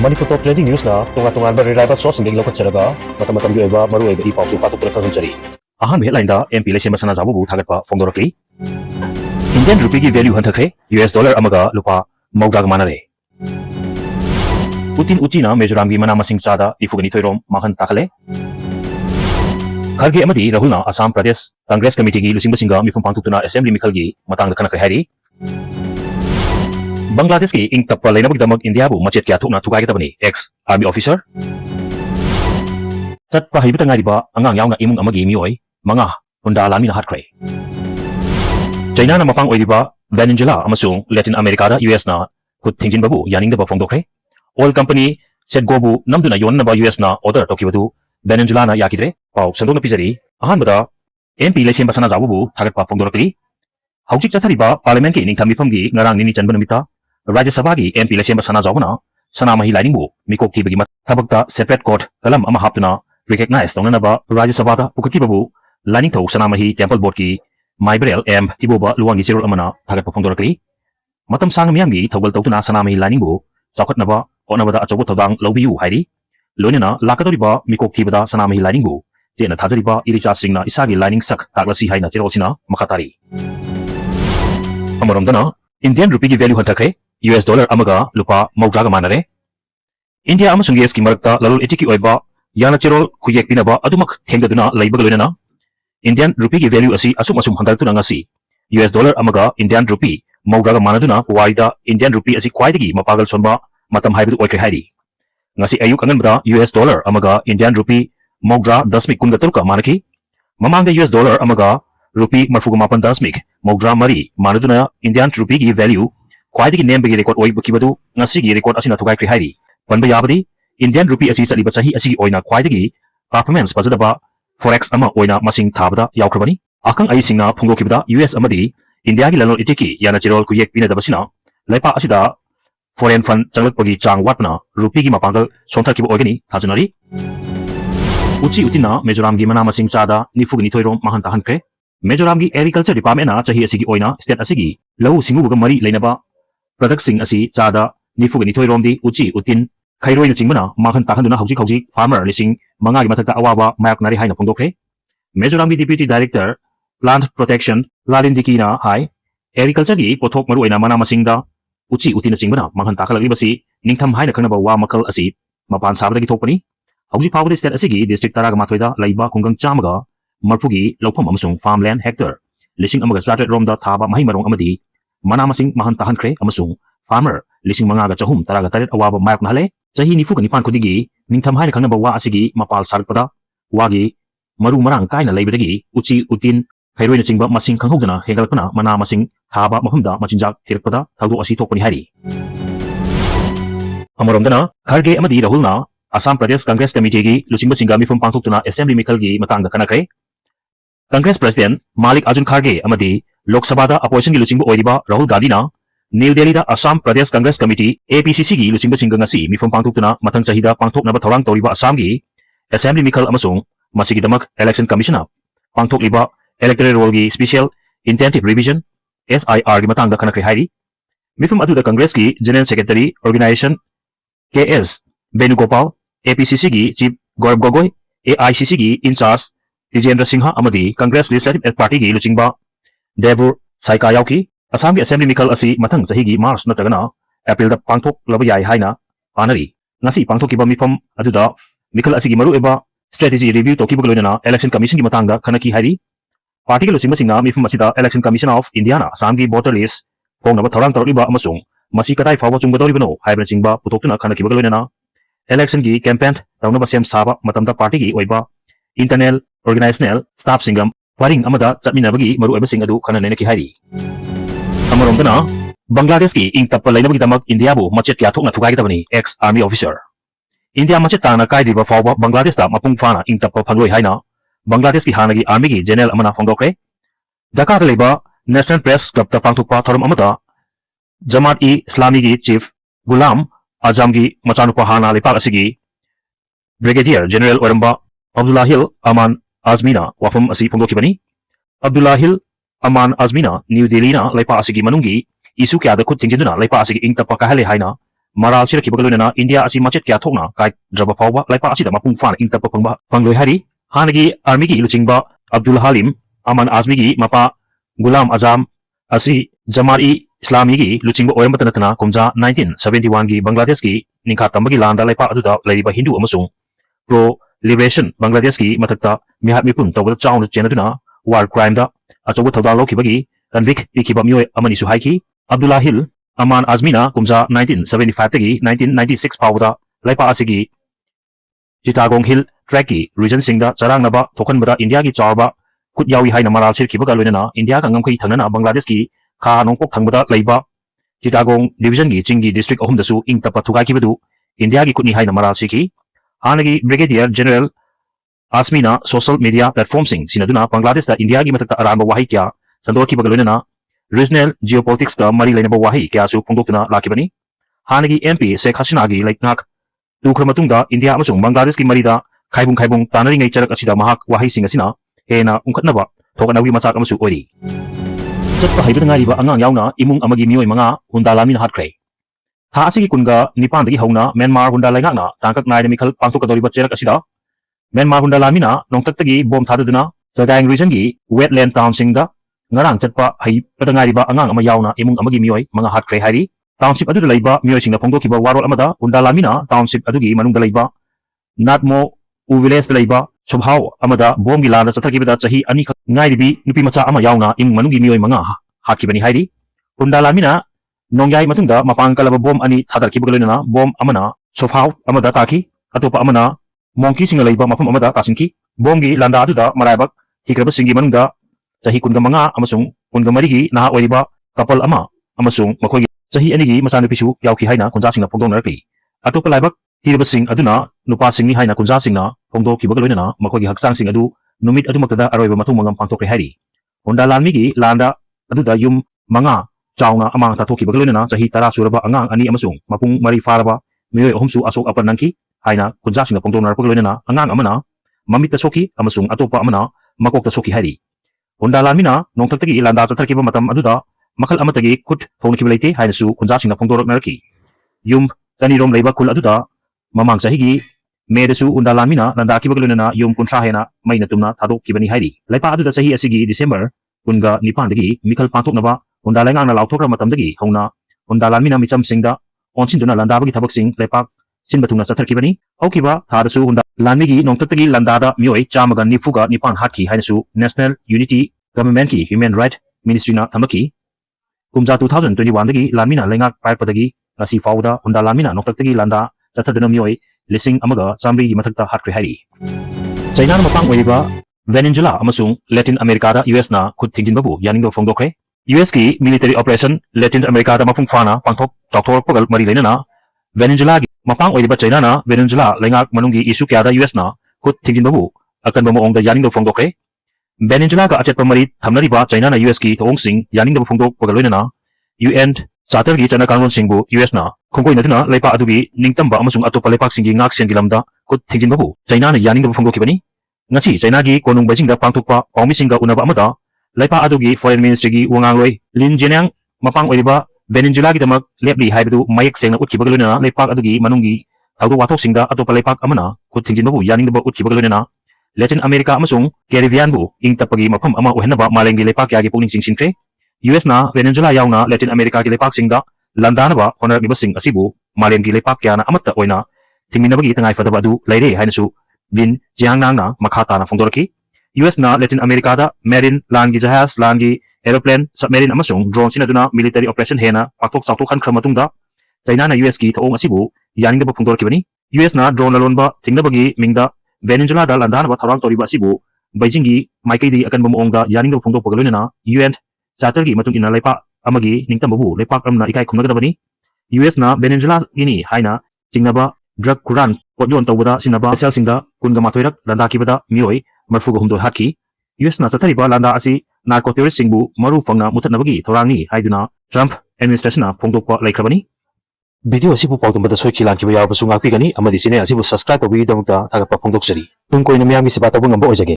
Manipur top trending news na tunga-tungan ba reliable source ng lokat charaga mata-matam gi oiba maru oiba ipaw su patok na khangchari ahan headline da MP lesion masana jabu bu thagat pa phongdorakli Indian rupee gi value hanthakhe US dollar amaga lupa mawdag manare Putin uchina Mizoram gi mana masing chada ifugani thoirom mahan takhale Kharge amadi Rahulna Assam Pradesh Congress Committee gi lusing basinga mifum pangtutuna assembly mikhal gi matang da khana khai hari Bangladesh ki ing tappa lainabag damag Indiabu machet kya thukna thugaigadabani ex army officer Tatpa haibita nga diba angang yaw na imong amagi miyoy mga hunda lami na hatkray China na mapang oy diba Venezuela amasung Latin America da US na kut thingjin babu yaning da ba phongdokre Oil company set gobu namduna yon na ba US na order tokibadu Venezuela na yakidre pau sandong na pizari ahan bada MP lesim basana jabu thagat pa phongdorakli Haujik chathariba parliament ki ningtham mifam gi ngarang nini chanban namita Rajya Sabha gi MP lesim basana jawna sana mahi lining bu mikok thibagi mat thabakta separate court kalam ama haptuna recognize tongna ba Rajya Sabha da pukaki babu lining thau sana mahi temple board ki Maibrel M iboba luwangi chirol amana thagat phongdorakli matam sang miyam gi thogal tawtuna sana mahi lining bu chakhatna ba onaba da achobo thodang lobiu hairi loinena lakatori ba mikok thibada sana mahi lining bu jena thajari ba iricha singna isagi lining sak taglasi haina chirolsina makhatari amaramdana Indian rupee gi value hanthakre US dollar amaga lupa mawjaga manare India amasung US ki marakta lalol etiki oiba yana chirol khuyek pinaba adumak thengdaduna leibaga loinana Indian rupee ki value asi asum handartuna ngasi US dollar amaga Indian rupee mawjaga manaduna waida Indian rupee asi khwaidagi mapagal sonba matam haibu oikre hairi ngasi ayuk anganbada US dollar amaga Indian rupee mawja 10.13 manaki mamangda US dollar amaga rupee marfuga mapan 10 mawja mari manaduna Indian rupee ki value Kwaidagi name bagi record oi bukibadu ngasi gi record asina thugai kri hairi panba yabadi Indian rupee asi saliba chahi asi oina kwaidagi performance pazadaba forex ama oina masing thabada yaukrabani akang ai singna phungokibada US amadi India gi lalol itiki yana chirol kuyek pinadabasina laipa asida foreign fund changlakpagi chang watna rupee gi mapangal sonthakiba oigani thajunari uchi utina Mizoram gi mana masing chada nifugni thoirom mahan tahankre Mizoram gi agriculture department na chahi asigi oina state asigi lau singubuga mari leinaba Product sing asi chada nifuga ni thoiromdi uchi utin khairoi na chingmana mahan takhanduna hauji farmer lising manga gi mathakta awaba mayak nari haina phongdokre Mizoram gi deputy director plant protection lalindiki na hai agriculture gi pothok maru oina mana masingda uchi utin na chingmana mahan takhalagi basi ningtham haina khanaba wa makal asi mapan sabdagi thokpani hauji phawde state asigi district taraga mathoida laiba khungang chamaga marfugi lawpham amasung farmland hectare lising amaga started romda thaba mahi marong amadi mana masing mahan tahan kre amasung farmer lising manga ga chahum taraga taret awaba mayak nahale chahi nifu ga nipan khudigi ningtham haina khangna bawa asigi mapal sarpada wagi maru marang kaina leibadagi uchi utin khairoi na chingba masing khanghodana hengalpana mana masing thaba mafamda machinjak thirpada thaudu asi thokpani hari amoromdana Kharge amadi Rahulna Assam Pradesh Congress Committee gi luchingba singa mifum pangthoktuna assembly mikhal gi matangda kanakre Congress President Malik Arjun Kharge amadi Lok Sabha da opposition gi luchingba oiriba Rahul Gandhi na New Delhi da Assam Pradesh Congress Committee APCC gi luchingba singa ngasi mifum pangthoktuna mathang chahida pangthoknaba thorang toriba Assam gi assembly mikhal amasung masigi damak election commission pangthokliba electoral roll gi special intensive revision SIR gi matangda kanakre hairi mifum adu da Congress gi general secretary organization KS Benugopal APCC gi chief Gaurav Gogoi AICC gi in charge Tijendra Singha amadi Congress Legislative Party gi luchingba Devur Saika yauki Assam gi assembly mikhal asi mathang chahi gi March natagana April da pangthok laba yai haina anari ngasi pangthokiba mifam aduda mikhal asi gi maru eba strategy review tokiba loinana election commission gi matangda khanaki hairi party gi luchingba singna mifam asida election commission of India na Assam gi voter list hongnaba thorang taroliba amasung masi katai fawa chunggadoribano haibra chingba putoktuna khanaki ba loinana election gi campaign tawnaba sem saba matamda party gi oiba internal organizational staff singam waring amada chatminabagi maru eba sing adu khanane ki hairi amoromdana Bangladesh ki ing tappa lainabagi damak India bu machet kya thokna thugaigadabani ex army officer India machet tana kai riba fawba Bangladesh da mapung fana ing tappa phangloi haina Bangladesh ki hanagi army gi general amana phongdokre Dhaka da leba National Press Club ta pangthokpa thoram amata Jamaat-e-Islami gi chief Gulam Azam gi machanupa hana lepak asigi Brigadier General Oramba Abdullahil Aman Azmina wafam asi phongdokibani Abdullahil Aman Azmina New Delhi na laipa asigi manungi isu kya da khut tingjinduna laipa asigi ing tappa kahale haina maral sirkiba loinana India asi machet kya thokna kai draba phawba laipa asida mapung fana ingtapa phangba phangloi hari hanagi army gi luchingba Abdul Halim Aman Azmi gi mapa Gulam Azam asi Jamari Islami gi luchingba oyambatanatana kumja 1971 gi Bangladesh gi ningkha tambagi landa laipa aduda laiba Hindu amasung pro liberation Bangladesh gi mathakta mihat mipun tawda chaun chenaduna war crime da achoba thawda lokibagi convict pikiba mioi amani su haiki Abdullah Hill Aman Azmina kumja 1975 tagi 1996 pawda laipa asigi Chittagong Hill track gi region singda charangnaba thokanbada India gi chawba kut yawi haina maral sirkiba loinana India ka ngamkhai thangnana Bangladesh gi kha nongpok thangbada leiba Chittagong division gi chingi district ahum dasu ingtapa thugakibadu India gi kutni haina maral siki hanagi brigadier general Asmina social media platform sing sinaduna Bangladesh da India gi matakta aramba wahi kya sandorkiba loinana regional geopolitics ka mari leinaba wahi kya su phongdoktuna lakibani hanagi MP Sheikh Hasina gi laiknak tukhramatungda India amasung Bangladesh ki marida khaibung tanari ngai charak asida mahak wahi sing asina hena ungkhatnaba thokanawi machak amasu ori chatpa haibada ngariba angang yauna imung amagi mioi manga hunda lamina hatkre tha asigi kunga nipan dagi hauna Myanmar hunda laingakna tangkak naida mikhal pangthokadoriba cherak asida Myanmar hunda lamina nongtaktagi bom thadaduna Sagaing region gi wetland town singda ngarang chatpa haibada ngariba angang ama yauna imung amagi mioi manga hatkre hairi township adu laiba mioi singna phongdokiba warol amada hunda lamina township adugi manungda laiba natmo uviles laiba Subhaw amada bom gi landa chathakibada chahi ani khak ngairibi nupi macha ama yauna imung manungi mioi manga hakibani hairi hunda lamina nongyai matungda mapang kalaba bom ani thadarkiba loinana bom amana Subhaw amada taki atopa amana monkey singa laiba mafam amada tasinki bom gi landa aduda maraibak hikraba singi manungda chahi kunga manga amasung kunga marigi naha oiriba couple ama amasung makhoi chahi ani gi macha nupi su yauki haina kunja singna phongdongnarakli atopa laibak hirba sing aduna nupa singni haina kunja singna phongdokiba loinana makhoi haksang sing adu numit adumaktada aroiba mathung mangam pangthokre hairi hunda lammi gi landa aduda yum manga chauna amang tathokiba loinana chahi 10 suraba angang ani amasung mapung mari faraba mioi ahumsu asok apan nangki haina kunja singna phongdongnarakpa loinana angang amana mamita soki amasung atopa amana makokta soki hairi hunda lamina nongtaktagi landa chatharkiba matam aduda makhal amatagi kut thongkiba leite haina su kunja singna phongdoraknarki yum tanirom leiba kul aduda mamang chahigi medasu hunda lamina landa kiba loinana yum kuntra hena maina tumna thadokibani hairi laipa aduda chahi asigi December kunga nipandagi mikhal pangthoknaba hunda laingangna lauthokra matamdagi hongna hunda lamina micham singda onsinduna landabagi thabak sing leipak sinbathungna chatharkibani haukiba thadasu hunda lamigi nongtaktagi landada mioi chamaga nifuga nipan hatki hainasu National Unity Government ki Human Right Ministry na thamaki kumja 2021 dagi lamina laingak paipadagi ngasi fawda hunda lamina nongtaktagi landa chathaduna mioi lising amaga chambi gi mathakta hatkre hairi China na mapang oiriba Venezuela amasung Latin America da US na khut thingjinbabu yaningdo phongdokre US ki military operation Latin America da mapung fana pangthok chawthor pagal mari leinana Venezuela gi mapang oiriba China na Venezuela laingak manungi issue kya da US na khut thingjinbabu akanba moongda yaningdo phongdokre Venezuela ga achetpa mari thamnariba China na US ki thong sing yaningdo phongdok pagal loinana UN Charter gi chana kangon singbu US na khongkoi naduna leipa adugi ningtamba amasung atopa leipak singi ngak sen gilamda khut thingjinbabu China na yaningdo phongdokibani ngasi China gi konung Beijing da pangthokpa pawmi singa unaba amada laipa adugi foreign ministry gi wangangloi Lin Jianyang mapang oiriba Venezuela gi damak lepli haibadu mayek sengna utkiba loinana leipak adugi manungi thawdo wathok singda atopa leipak amana khut thingjinbabu yaningdo utkiba loinana Latin America amasung Caribbean bu ingtapagi mafam ama ohenaba malengi leipak yagi pungning singsinkre US na Venezuela yauna Latin America gi leipak singda landanaba honarniba sing asibu malengi leipak kyana amatta oina thingminabagi tangai fadaba adu leire hainasu Lin Jianyang na makhata na phongdoraki US na Latin America da marine langi jahaz langi aeroplane submarine amasung drone sinaduna military operation hena paktok chawtok khan khramatungda China na US ki thong asibu yaningda phongdorkibani US na drone lalonba thingnabagi mingda Venezuela da landanaba thawang toriba asibu Beijing gi maikaidi akanba moongda yaningda phongdokpaga loinana UN Charter gi matung ina leipa amagi ningtambabu leipak amna ikai khumnagadabani US na Venezuela gini haina chingnaba drug kuran potyon tawbada sinaba sel singda kunga mathoirak landa kibada mioi marfuga humdoi hatki US na chathariba landa asi narco terrorist singbu maru fangna muthatnabagi thorangni haiduna Trump administration na phongdokpa laikhrabani video asibu pawtumbada soiki lankiba yawabasu ngakpigani amadi sine asibu subscribe tawbigi damukta thagappa phongdoksari tung koina miyamgi siba tawba ngamba oijage